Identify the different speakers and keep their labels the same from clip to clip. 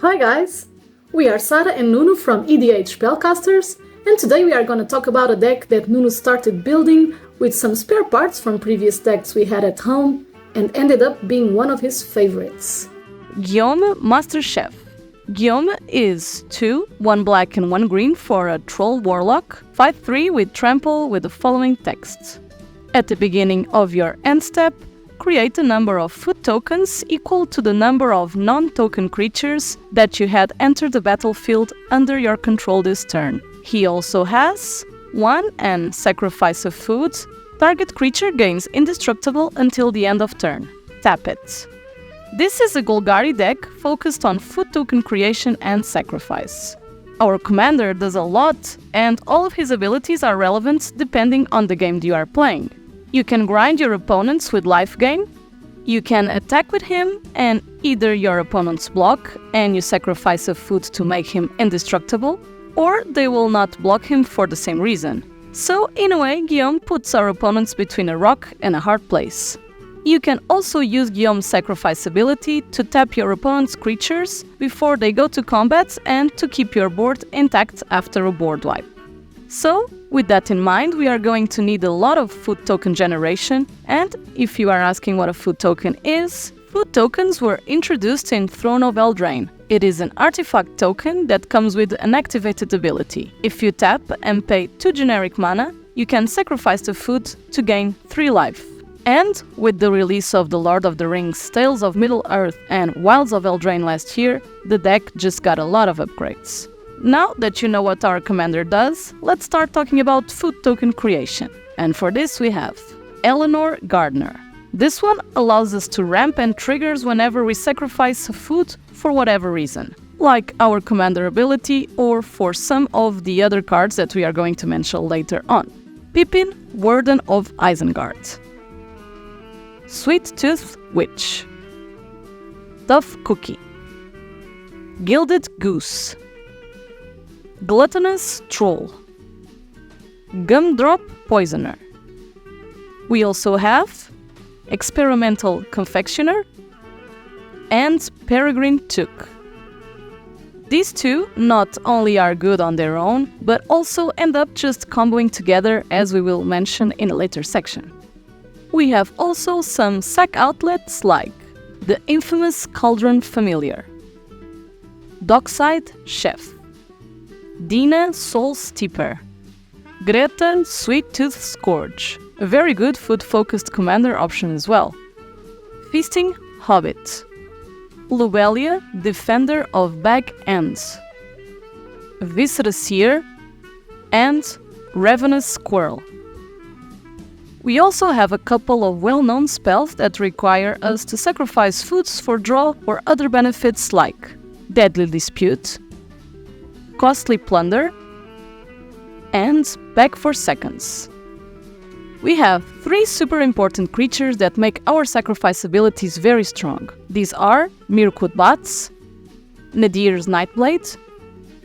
Speaker 1: Hi guys! We are Sara and Nuno from EdhSpellcasters, and today we are going to talk about a deck that Nuno started building with some spare parts from previous decks we had at home and ended up being one of his favorites.
Speaker 2: Gyome Master Chef. Gyome is 2, 1 black and 1 green for a Troll Warlock, 5/3 with trample with the following text. At the beginning of your end step, create a number of food tokens equal to the number of non-token creatures that you had entered the battlefield under your control this turn. He also has 1 and sacrifice of food. Target creature gains indestructible until the end of turn. Tap it. This is a Golgari deck focused on food token creation and sacrifice. Our commander does a lot, and all of his abilities are relevant depending on the game you are playing. You can grind your opponents with life gain, you can attack with him and either your opponents block and you sacrifice a food to make him indestructible, or they will not block him for the same reason. So in a way, Gyome puts our opponents between a rock and a hard place. You can also use Gyome's sacrifice ability to tap your opponent's creatures before they go to combat and to keep your board intact after a board wipe. So, with that in mind, we are going to need a lot of food token generation, and if you are asking what a food token is, food tokens were introduced in Throne of Eldraine. It is an artifact token that comes with an activated ability. If you tap and pay 2 generic mana, you can sacrifice the food to gain 3 life. And with the release of the Lord of the Rings, Tales of Middle-earth and Wilds of Eldraine last year, the deck just got a lot of upgrades. Now that you know what our commander does, let's start talking about food token creation. And for this we have Eleanor Gardener. This one allows us to ramp and triggers whenever we sacrifice a food for whatever reason, like our commander ability or for some of the other cards that we are going to mention later on. Pippin, Warden of Isengard. Sweet Tooth Witch. Tough Cookie. Gilded Goose. Gluttonous Troll. Gumdrop Poisoner. We also have Experimental Confectioner and Peregrine Took. These two not only are good on their own, but also end up just comboing together, as we will mention in a later section. We have also some Sac Outlets like the infamous Cauldron Familiar, Dockside Chef, Dina Soul Steeper, Greta Sweet Tooth Scourge, a very good food-focused commander option as well, Feasting Hobbit, Lubelia Defender of Bag Ends, Viscera Seer, and Ravenous Squirrel. We also have a couple of well-known spells that require us to sacrifice foods for draw or other benefits like Deadly Dispute, Costly Plunder, and Back for Seconds. We have 3 super important creatures that make our sacrifice abilities very strong. These are Mirkwood Bats, Nadir's Nightblade,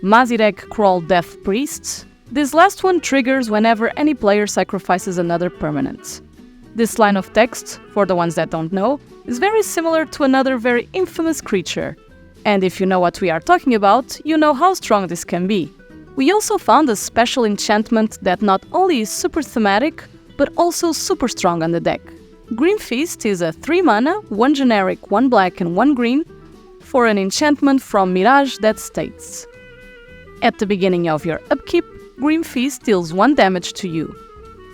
Speaker 2: Mazirek Crawl Death Priest. This last one triggers whenever any player sacrifices another permanent. This line of text, for the ones that don't know, is very similar to another very infamous creature. And if you know what we are talking about, you know how strong this can be. We also found a special enchantment that not only is super thematic, but also super strong on the deck. Green Feast is a 3 mana, 1 generic, 1 black and 1 green for an enchantment from Mirage that states: at the beginning of your upkeep, Green Feast deals 1 damage to you.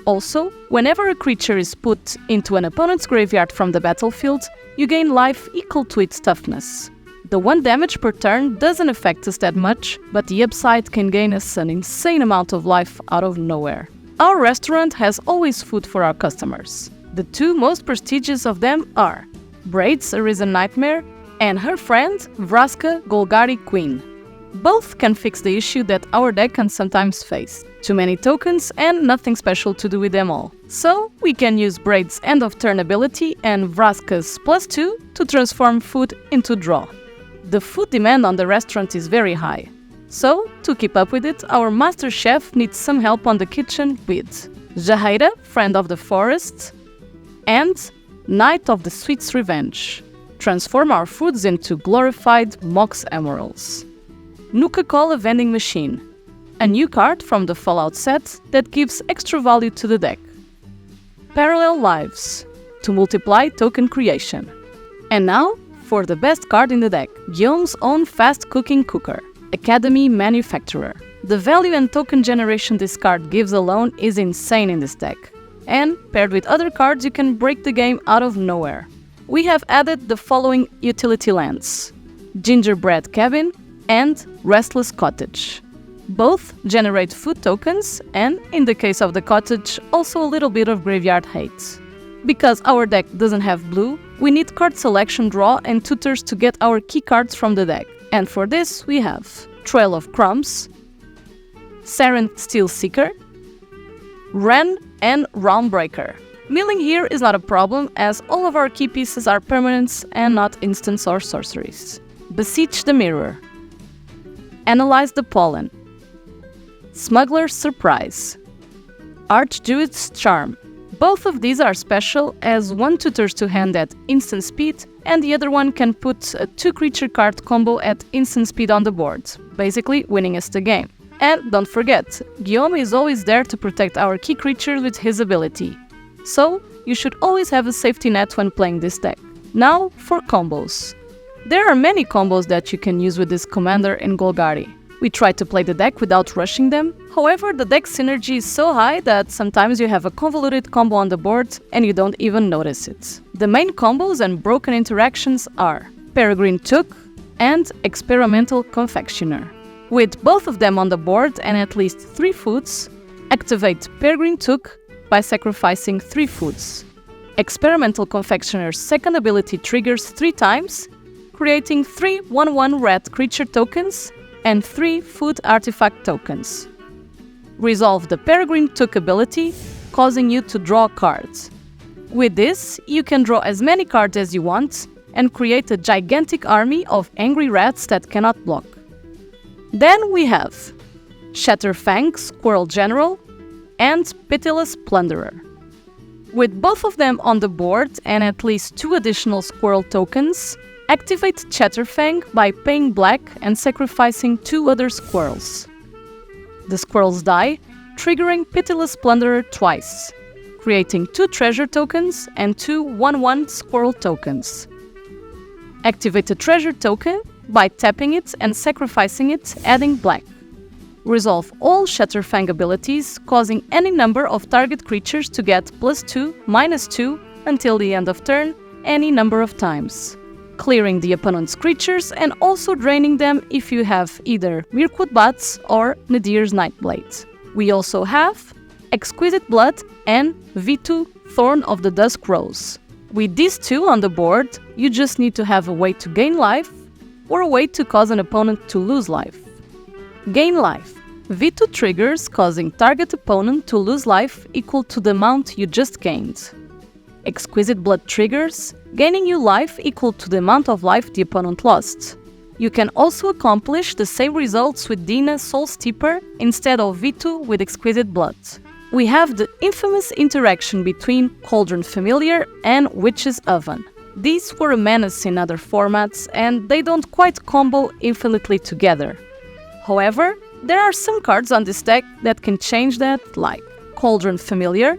Speaker 2: Also, whenever a creature is put into an opponent's graveyard from the battlefield, you gain life equal to its toughness. The 1 damage per turn doesn't affect us that much, but the upside can gain us an insane amount of life out of nowhere. Our restaurant has always food for our customers. The 2 most prestigious of them are Braid's Arisen Nightmare and her friend Vraska Golgari Queen. Both can fix the issue that our deck can sometimes face: too many tokens and nothing special to do with them all. So we can use Braid's end of turn ability and Vraska's +2 to transform food into draw. The food demand on the restaurant is very high. So, to keep up with it, our master chef needs some help on the kitchen with Jaheira, Friend of the Forest, and Knight of the Sweet's Revenge, transform our foods into glorified Mox Emeralds. Nuka-Cola vending machine, a new card from the Fallout set that gives extra value to the deck. Parallel lives, to multiply token creation. And now, for the best card in the deck, Gyome's own fast cooking cooker, Academy Manufacturer. The value and token generation this card gives alone is insane in this deck. And, paired with other cards, you can break the game out of nowhere. We have added the following utility lands: Gingerbread Cabin and Restless Cottage. Both generate food tokens and, in the case of the cottage, also a little bit of graveyard hate. Because our deck doesn't have blue, we need card selection draw and tutors to get our key cards from the deck. And for this we have Trail of Crumbs, Saren Steel Seeker, Ren and Realm Breaker. Milling here is not a problem as all of our key pieces are permanents and not instants or sorceries. Beseech the Mirror, Analyze the Pollen, Smuggler's Surprise, Archdruid's Charm. Both of these are special as one tutors to hand at instant speed and the other one can put a 2-creature card combo at instant speed on the board, basically winning us the game. And don't forget, Gyome is always there to protect our key creatures with his ability. So, you should always have a safety net when playing this deck. Now for combos. There are many combos that you can use with this commander in Golgari. We try to play the deck without rushing them, however the deck synergy is so high that sometimes you have a convoluted combo on the board and you don't even notice it. The main combos and broken interactions are Peregrine Took and Experimental Confectioner. With both of them on the board and at least 3 foods, activate Peregrine Took by sacrificing 3 foods. Experimental Confectioner's second ability triggers 3 times, creating 3 1/1 red creature tokens and 3 food artifact tokens. Resolve the Peregrine Took ability, causing you to draw cards. With this, you can draw as many cards as you want and create a gigantic army of angry rats that cannot block. Then we have Shatterfang, Squirrel General, and Pitiless Plunderer. With both of them on the board and at least 2 additional squirrel tokens, activate Shatterfang by paying black and sacrificing 2 other squirrels. The squirrels die, triggering Pitiless Plunderer twice, creating 2 treasure tokens and 2 1/1 squirrel tokens. Activate a treasure token by tapping it and sacrificing it, adding black. Resolve all Shatterfang abilities, causing any number of target creatures to get +2, -2 until the end of turn, any number of times, clearing the opponent's creatures and also draining them if you have either Mirkwood Bats or Nadir's Nightblade. We also have Exquisite Blood and V2 Thorn of the Dusk Rose. With these 2 on the board, you just need to have a way to gain life or a way to cause an opponent to lose life. Gain life. V2 triggers causing target opponent to lose life equal to the amount you just gained. Exquisite Blood triggers, gaining you life equal to the amount of life the opponent lost. You can also accomplish the same results with Dina Soul Steeper instead of V2 with Exquisite Blood. We have the infamous interaction between Cauldron Familiar and Witch's Oven. These were a menace in other formats and they don't quite combo infinitely together. However, there are some cards on this deck that can change that, like Cauldron Familiar,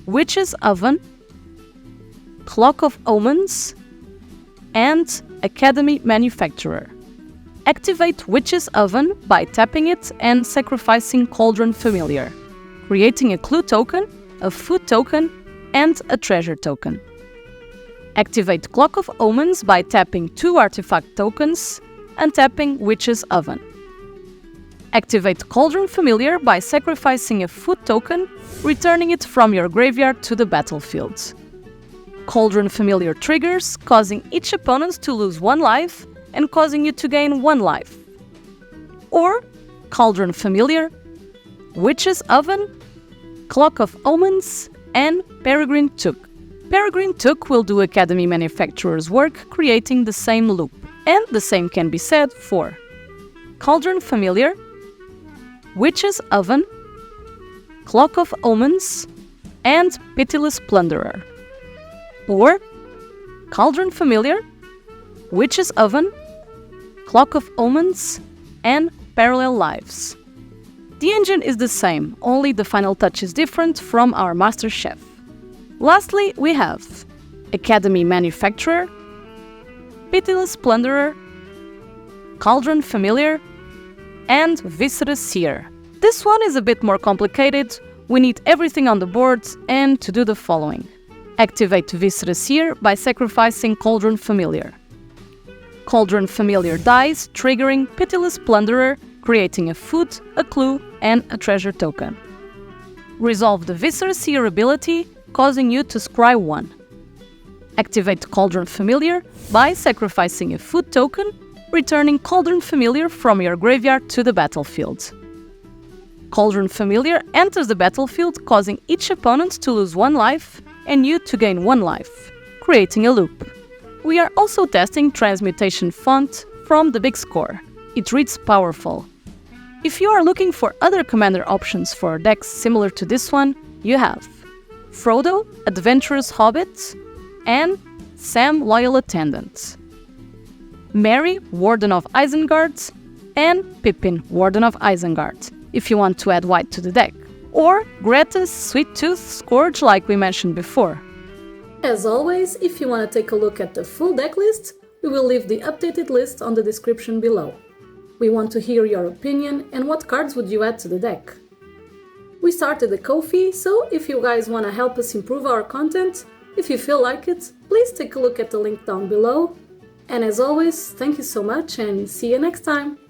Speaker 2: Witch's Oven, Clock of Omens, and Academy Manufacturer. Activate Witch's Oven by tapping it and sacrificing Cauldron Familiar, creating a clue token, a food token, and a treasure token. Activate Clock of Omens by tapping 2 artifact tokens and tapping Witch's Oven. Activate Cauldron Familiar by sacrificing a food token, returning it from your graveyard to the battlefield. Cauldron Familiar triggers, causing each opponent to lose 1 life and causing you to gain 1 life. Or Cauldron Familiar, Witch's Oven, Clock of Omens, and Peregrine Took. Peregrine Took will do Academy Manufacturer's work, creating the same loop. And the same can be said for Cauldron Familiar, Witch's Oven, Clock of Omens, and Pitiless Plunderer. Or Cauldron Familiar, Witch's Oven, Clock of Omens, and Parallel Lives. The engine is the same, only the final touch is different from our master chef. Lastly, we have Academy Manufacturer, Pitiless Plunderer, Cauldron Familiar, and Viscera Seer. This one is a bit more complicated. We need everything on the board and to do the following. Activate Viscera Seer by sacrificing Cauldron Familiar. Cauldron Familiar dies, triggering Pitiless Plunderer, creating a food, a clue, and a treasure token. Resolve the Viscera Seer ability, causing you to scry 1. Activate Cauldron Familiar by sacrificing a food token, returning Cauldron Familiar from your graveyard to the battlefield. Cauldron Familiar enters the battlefield, causing each opponent to lose 1 life and you to gain 1 life, creating a loop. We are also testing Transmutation Font from the Big Score. It reads powerful. If you are looking for other commander options for decks similar to this one, you have Frodo, Adventurous Hobbit, and Sam, Loyal Attendant, Merry, Warden of Isengard, and Pippin, Warden of Isengard, if you want to add white to the deck, or Greta's Sweet Tooth Scourge like we mentioned before.
Speaker 1: As always, if you want to take a look at the full deck list, we will leave the updated list on the description below. We want to hear your opinion and what cards would you add to the deck. We started a Ko-fi, so if you guys want to help us improve our content, if you feel like it, please take a look at the link down below. And as always, thank you so much and see you next time!